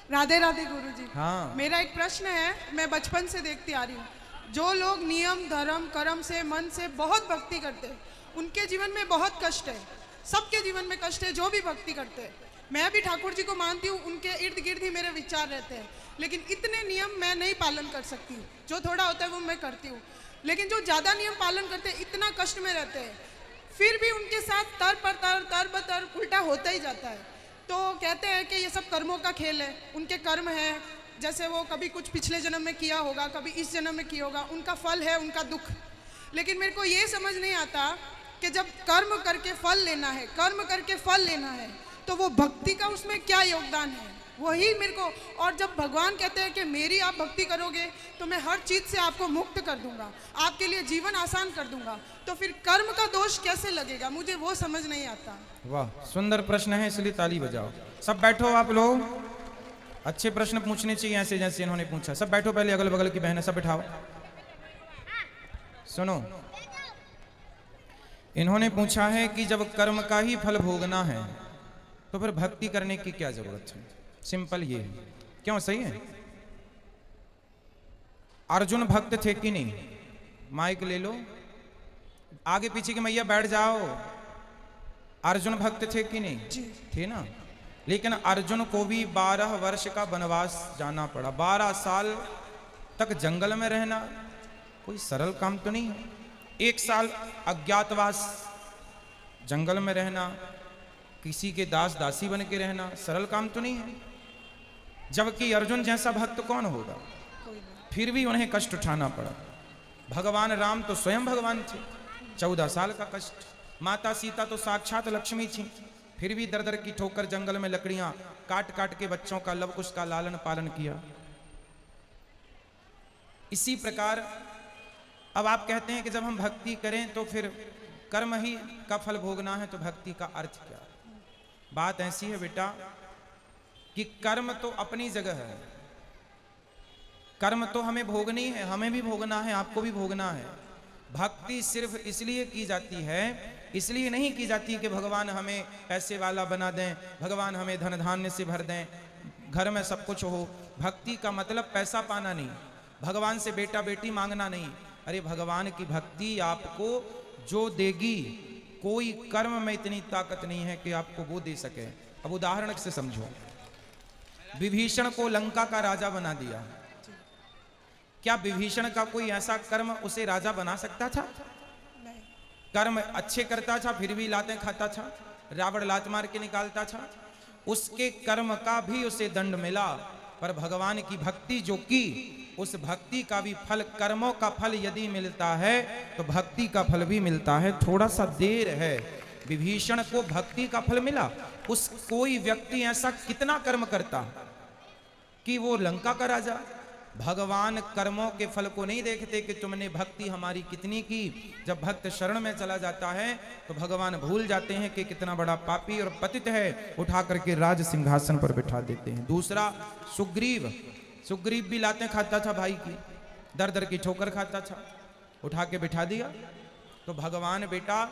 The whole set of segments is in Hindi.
राधे राधे गुरुजी। हाँ। मेरा एक प्रश्न है, मैं बचपन से देखती आ रही हूँ, जो लोग नियम धर्म कर्म से मन से बहुत भक्ति करते हैं उनके जीवन में बहुत कष्ट है। सबके जीवन में कष्ट है जो भी भक्ति करते हैं। मैं भी ठाकुर जी को मानती हूँ, उनके इर्द गिर्द ही मेरे विचार रहते हैं, लेकिन इतने नियम मैं नहीं पालन कर सकती हूँ। जो थोड़ा होता है वो मैं करती हूँ, लेकिन जो ज़्यादा नियम पालन करते हैं इतना कष्ट में रहते हैं, फिर भी उनके साथ तर बतर उल्टा होता ही जाता है। तो कहते हैं कि ये सब कर्मों का खेल है, उनके कर्म है, जैसे वो कभी कुछ पिछले जन्म में किया होगा, कभी इस जन्म में किया होगा, उनका फल है उनका दुख। लेकिन मेरे को ये समझ नहीं आता कि जब कर्म करके फल लेना है, कर्म करके फल लेना है, तो वो भक्ति का उसमें क्या योगदान है, वही मेरे को। और जब भगवान कहते हैं कि मेरी आप भक्ति करोगे तो मैं हर चीज़ से आपको मुक्त कर दूंगा, आपके लिए जीवन आसान कर दूंगा, तो फिर कर्म का दोष कैसे लगेगा, मुझे वो समझ नहीं आता। वाह, सुंदर प्रश्न है, इसलिए ताली बजाओ। सब बैठो आप लोग। अच्छे प्रश्न पूछने चाहिए ऐसे जैसे इन्होंने पूछा। सब बैठो, पहले अगल बगल की बहनें सब बिठाओ। सुनो, इन्होंने पूछा है कि जब कर्म का ही फल भोगना है तो फिर भक्ति करने की क्या जरूरत है। सिंपल ये है। क्यों, सही है? अर्जुन भक्त थे कि नहीं? माइक ले लो, आगे पीछे की मैया बैठ जाओ। अर्जुन भक्त थे कि नहीं? थे ना। लेकिन अर्जुन को भी 12 वर्ष का वनवास जाना पड़ा। 12 साल तक जंगल में रहना कोई सरल काम तो नहीं है। 1 साल अज्ञातवास जंगल में रहना, किसी के दास दासी बन के रहना सरल काम तो नहीं है। जबकि अर्जुन जैसा भक्त कौन होगा? फिर भी उन्हें कष्ट उठाना पड़ा। भगवान राम तो स्वयं भगवान थे, 14 साल का कष्ट। माता सीता तो साक्षात लक्ष्मी थी, फिर भी दर दर की ठोकर जंगल में लकड़ियां काट काट के बच्चों का लव कुश का लालन पालन किया। इसी प्रकार अब आप कहते हैं कि जब हम भक्ति करें तो फिर कर्म ही का फल भोगना है, तो भक्ति का अर्थ क्या? बात ऐसी है बेटा कि कर्म तो अपनी जगह है, कर्म तो हमें भोगनी है, हमें भी भोगना है, आपको भी भोगना है। भक्ति सिर्फ इसलिए की जाती है, इसलिए नहीं की जाती कि भगवान हमें पैसे वाला बना दें, भगवान हमें धन धान्य से भर दें, घर में सब कुछ हो। भक्ति का मतलब पैसा पाना नहीं, भगवान से बेटा बेटी मांगना नहीं। अरे भगवान की भक्ति आपको जो देगी, कोई कर्म में इतनी ताकत नहीं है कि आपको वो दे सके। अब उदाहरण से समझो, विभीषण को लंका का राजा बना दिया, क्या विभीषण का कोई ऐसा कर्म उसे राजा बना सकता था? कर्म अच्छे करता था फिर भी लातें खाता था, रावण लात मार के निकालता था, उसके कर्म का भी उसे दंड मिला। पर भगवान की भक्ति जो की, उस भक्ति का भी फल, कर्मों का फल यदि मिलता है तो भक्ति का फल भी मिलता है। थोड़ा सा देर है। विभीषण को भक्ति का फल मिला। उस कोई व्यक्ति ऐसा कितना कर्म करता कि वो लंका का राजा। भगवान कर्मों के फल को नहीं देखते कि तुमने भक्ति हमारी कितनी की। जब भक्त शरण में चला जाता है तो भगवान भूल जाते हैं कि कितना बड़ा पापी और पतित है, उठा करके राज सिंहासन पर बिठा देते हैं। दूसरा सुग्रीव, सुग्रीव भी लातें खाता था भाई की, दर दर की ठोकर खाता था, उठा के बिठा दिया। तो भगवान बेटा,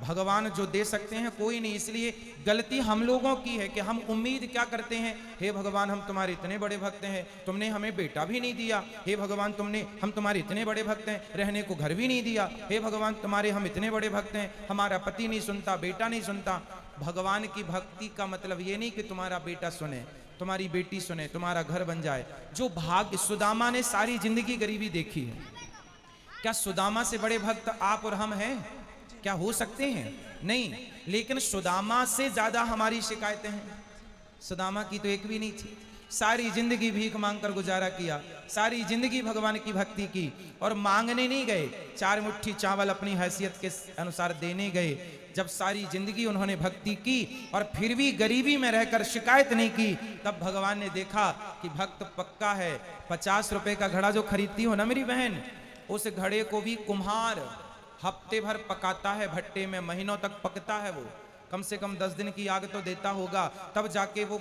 भगवान जो दे सकते हैं कोई नहीं। इसलिए गलती हम लोगों की है कि हम उम्मीद क्या करते हैं, हे भगवान हम तुम्हारे इतने बड़े भक्त हैं, तुमने हमें बेटा भी नहीं दिया। हे भगवान हम तुम्हारे इतने बड़े भक्त हैं, रहने को घर भी नहीं दिया। हे भगवान तुम्हारे हम इतने बड़े भक्त हैं, हमारा पति नहीं सुनता, बेटा नहीं सुनता। भगवान की भक्ति का मतलब ये नहीं कि तुम्हारा बेटा सुने, तुम्हारी बेटी सुने, तुम्हारा घर बन जाए। जो भाग्य, सुदामा ने सारी जिंदगी गरीबी देखी है, क्या सुदामा से बड़े भक्त आप और हम हैं? क्या हो सकते हैं? नहीं। लेकिन सुदामा से ज्यादा हमारी शिकायतें हैं। सुदामा की तो एक भी नहीं थी, सारी जिंदगी भीख मांगकर गुजारा किया, सारी जिंदगी भगवान की भक्ति की, और मांगने नहीं गए, 4 मुट्ठी चावल अपनी हैसियत के अनुसार देने गए। जब सारी जिंदगी उन्होंने भक्ति की और फिर भी गरीबी में रहकर शिकायत नहीं की, तब भगवान ने देखा कि भक्त पक्का है। 50 रुपए का घड़ा जो खरीदती हो ना मेरी बहन, उस घड़े को भी कुम्हार हफ्ते भर पकाता है भट्टे में, महीनों तक पकता है वो, कम से कम 10 दिन की आग तो देता होगा, तब जाके वो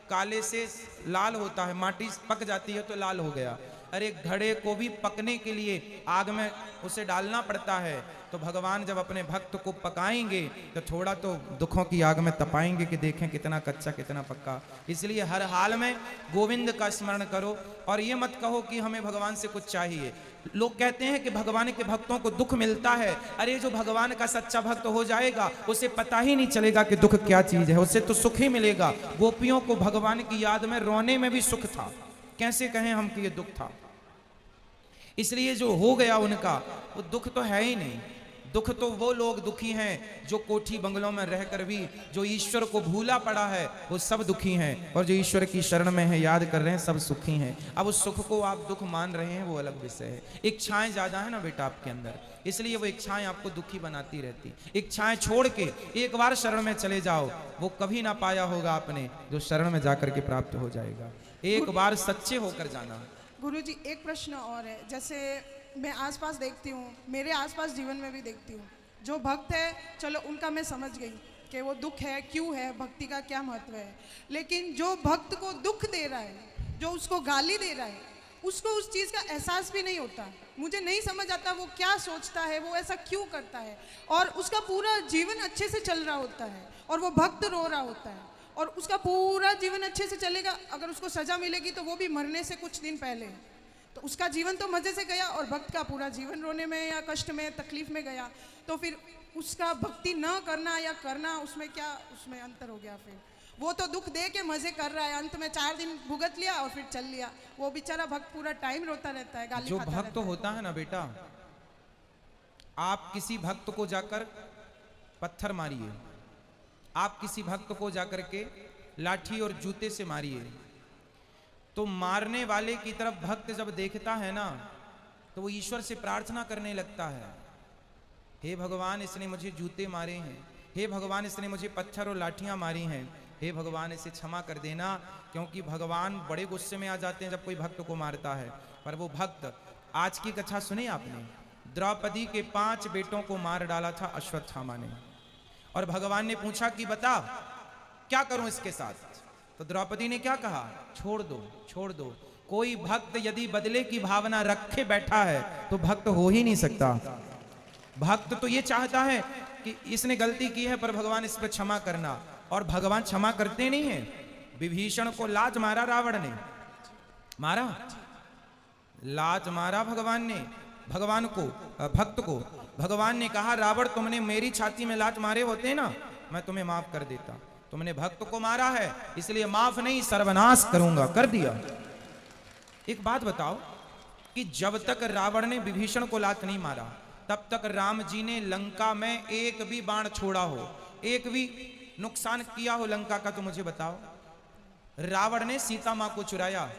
काले से लाल होता है। माटी पक जाती है तो लाल हो गया। अरे घड़े को भी पकने के लिए आग में उसे डालना पड़ता है, तो भगवान जब अपने भक्त को पकाएंगे तो थोड़ा तो दुखों की आग में तपाएंगे कि देखें कितना कच्चा कितना पक्का। इसलिए हर हाल में गोविंद का स्मरण करो और ये मत कहो कि हमें भगवान से कुछ चाहिए। लोग कहते हैं कि भगवान के भक्तों को दुख मिलता है। अरे जो भगवान का सच्चा भक्त हो जाएगा उसे पता ही नहीं चलेगा कि दुख क्या चीज है, उसे तो सुख ही मिलेगा। गोपियों को भगवान की याद में रोने में भी सुख था, कैसे कहें हम कि ये दुख था। इसलिए जो हो गया उनका वो दुख तो है ही नहीं। दुख तो वो लोग दुखी हैं जो कोठी बंगलों में रहकर भी जो ईश्वर को भूला पड़ा है वो सब दुखी हैं, और जो ईश्वर की शरण में है याद कर रहे हैं सब सुखी हैं। अब उस सुख को आप दुख मान रहे हैं वो अलग विषय है। इच्छाएं ज्यादा है ना बेटा आपके अंदर, इसलिए वो इच्छाएं आपको दुखी बनाती रहती। इच्छाएं छोड़ के एक बार शरण में चले जाओ, वो कभी ना पाया होगा आपने जो शरण में जाकर के प्राप्त हो जाएगा। एक बार सच्चे होकर जाना। गुरुजी एक प्रश्न और है, जैसे मैं आसपास देखती हूँ, मेरे आसपास जीवन में भी देखती हूँ, जो भक्त है चलो उनका मैं समझ गई कि वो दुख है क्यों है, भक्ति का क्या महत्व है। लेकिन जो भक्त को दुख दे रहा है, जो उसको गाली दे रहा है, उसको उस चीज़ का एहसास भी नहीं होता। मुझे नहीं समझ आता वो क्या सोचता है, वो ऐसा क्यों करता है, और उसका पूरा जीवन अच्छे से चल रहा होता है और वो भक्त रो रहा होता है और उसका पूरा जीवन अच्छे से चलेगा। अगर उसको सजा मिलेगी तो वो भी मरने से कुछ दिन पहले, तो उसका जीवन तो मजे से गया और भक्त का पूरा जीवन रोने में या कष्ट में तकलीफ में गया। तो फिर उसका भक्ति न करना या करना उसमें क्या उसमें अंतर हो गया। फिर वो तो दुख दे के मजे कर रहा है, अंत में 4 दिन भुगत लिया और फिर चल लिया। वो बेचारा भक्त पूरा टाइम रोता रहता है, गाली जो खाता भक्त रहता है। होता है ना बेटा, आप किसी भक्त को जाकर पत्थर मारिए, आप किसी भक्त को जाकर के लाठी और जूते से मारिए, तो मारने वाले की तरफ भक्त जब देखता है ना तो वो ईश्वर से प्रार्थना करने लगता है, हे भगवान इसने मुझे जूते मारे हैं, हे भगवान इसने मुझे पत्थर और लाठियां मारी हैं, हे भगवान इसे क्षमा कर देना। क्योंकि भगवान बड़े गुस्से में आ जाते हैं जब कोई भक्त को मारता है। पर वो भक्त, आज की कथा सुनी आपने, द्रौपदी के 5 बेटों को मार डाला था अश्वत्थामा ने, और भगवान ने पूछा कि बता क्या करूं इसके साथ। तो द्रौपदी ने क्या कहा, छोड़ दो छोड़ दो। कोई भक्त यदि बदले की भावना रखे बैठा है तो भक्त हो ही नहीं सकता। भक्त तो ये चाहता है कि इसने गलती की है पर भगवान इस पर क्षमा करना, और भगवान क्षमा करते नहीं है। विभीषण को लात मारा रावण ने, मारा लात मारा भगवान ने, भगवान को भक्त को भगवान ने कहा रावण तुमने मेरी छाती में लात मारे होते ना मैं तुम्हें माफ कर देता, तुमने भक्त को मारा है इसलिए माफ नहीं सर्वनाश करूंगा, कर दिया। एक बात बताओ कि जब तक रावण ने विभीषण को लात नहीं मारा तब तक राम जी ने लंका में एक भी बाण छोड़ा हो, एक भी नुकसान किया हो लंका का, तो मुझे बताओ। रावण ने सीता मां को चुराया,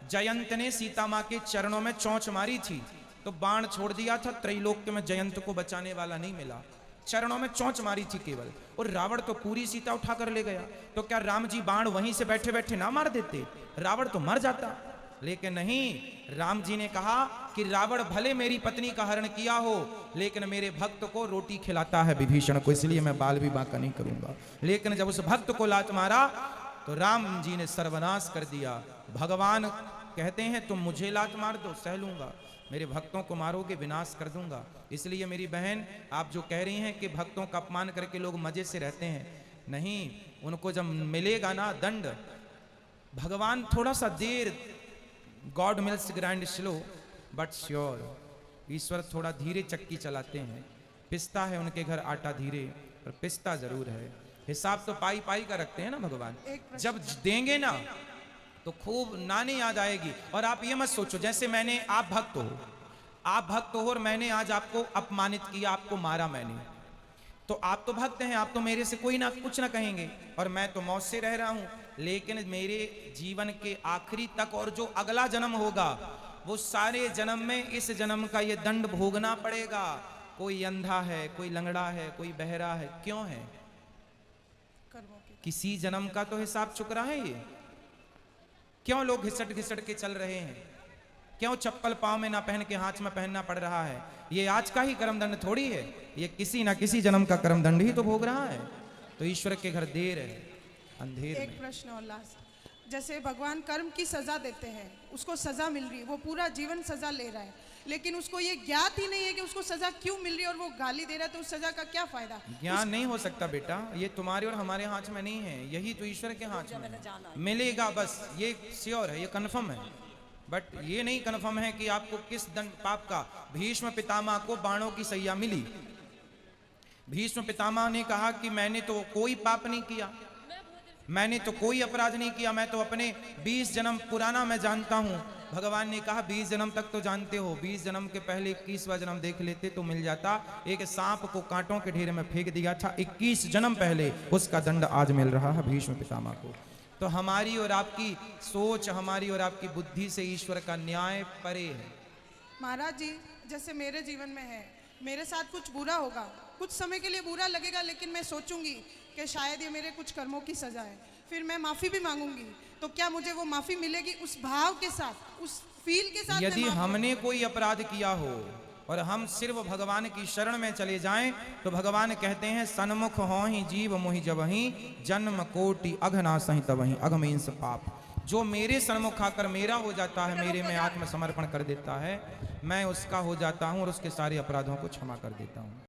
जयंत ने सीता मां के चरणों में चोंच मारी थी तो बाण छोड़ दिया था, त्रैलोक्य में जयंत को बचाने वाला नहीं मिला, चरणों में चोंच मारी थी केवल, और रावण तो पूरी सीता उठा कर ले गया। तो क्या राम जी बाण वहीं से बैठे बैठे ना मार देते, रावण तो मर जाता। लेकिन नहीं, राम जी ने कहा कि रावण भले मेरी पत्नी का हरण किया हो लेकिन मेरे भक्त को रोटी खिलाता है विभीषण को, इसलिए मैं बाल भी बांका नहीं करूंगा। लेकिन जब उस भक्त को लात मारा तो राम जी ने सर्वनाश कर दिया। भगवान कहते हैं तुम मुझे लात मार दो सह लूंगा, मेरे भक्तों को मारोगे विनाश कर दूंगा। इसलिए मेरी बहन आप जो कह रही हैं कि भक्तों का अपमान करके लोग मजे से रहते हैं, नहीं, उनको जब मिलेगा ना दंड, भगवान थोड़ा सा देर, God mills grind slow but sure, ईश्वर थोड़ा धीरे चक्की चलाते हैं, पिसता है उनके घर आटा धीरे पर पिसता जरूर है। हिसाब तो पाई पाई का रखते हैं ना भगवान, जब देंगे ना तो खूब नानी याद आएगी। और आप ये मत सोचो जैसे मैंने, आप भक्त हो और मैंने आज आपको अपमानित किया, आपको मारा मैंने, तो आप तो भक्त हैं, आप तो मेरे से कोई ना कुछ ना कहेंगे और मैं तो मौत से रह रहा हूं। लेकिन मेरे जीवन के आखिरी तक और जो अगला जन्म होगा वो सारे जन्म में इस जन्म का ये दंड भोगना पड़ेगा। कोई अंधा है, कोई लंगड़ा है, कोई बहरा है, क्यों है? किसी जन्म का तो हिसाब चुक रहा है ये। क्यों लोग घिसट घिसट के चल रहे हैं, क्यों चप्पल पांव में ना पहन के हाथ में पहनना पड़ रहा है? ये आज का ही कर्मदंड थोड़ी है, ये किसी ना किसी जन्म का कर्मदंड ही तो भोग रहा है। तो ईश्वर के घर देर है, अंधेर एक प्रश्न और लास्ट, जैसे भगवान कर्म की सज़ा देते हैं, उसको सज़ा मिल रही है, वो पूरा जीवन सज़ा ले रहा है, लेकिन उसको ये ज्ञात ही नहीं है कि उसको सज़ा क्यों मिल रही है और वो गाली दे रहा है, तो उस सज़ा का क्या फ़ायदा। ज्ञान नहीं हो सकता बेटा, ये तुम्हारे और हमारे हाथ में नहीं है, यही तो ईश्वर के हाथ में है। मिलेगा बस, ये श्योर है, ये कन्फर्म है, बट ये नहीं कन्फर्म है कि आपको किस दंड पाप का। भीष्म पितामह को बाणों की सैया मिली। भीष्म पितामह ने कहा कि मैंने तो कोई पाप नहीं किया, मैंने तो कोई अपराध नहीं किया, मैं तो अपने 20 जन्म पुराना मैं जानता हूं। भगवान ने कहा 20 जन्म तक तो जानते हो, 20 जन्म के पहले 21वां जन्म देख लेते तो मिल जाता। एक सांप को कांटों के ढेर में फेंक दिया था, 21 जन्म पहले, उसका दंड आज मिल रहा है भीष्म पितामह को। तो हमारी और आपकी सोच, हमारी और आपकी बुद्धि से ईश्वर का न्याय परे है। महाराज जी, जैसे मेरे जीवन में है, मेरे साथ कुछ बुरा होगा, कुछ समय के लिए बुरा लगेगा, लेकिन मैं सोचूंगी कि शायद ये मेरे कुछ कर्मों की सजा है, फिर मैं माफ़ी भी मांगूंगी, तो क्या मुझे वो माफ़ी मिलेगी उस भाव के साथ, उस फील के साथ? यदि हमने कोई अपराध किया हो और हम सिर्फ भगवान की शरण में चले जाएं, तो भगवान कहते हैं सन्मुख हो ही जीव मोहि जबहि, जन्म कोटि अघना सहित वही अघमेंस पाप। जो मेरे सन्मुख आकर मेरा हो जाता है, मेरे में आत्मसमर्पण कर देता है, मैं उसका हो जाता हूं और उसके सारे अपराधों को क्षमा कर देता हूं।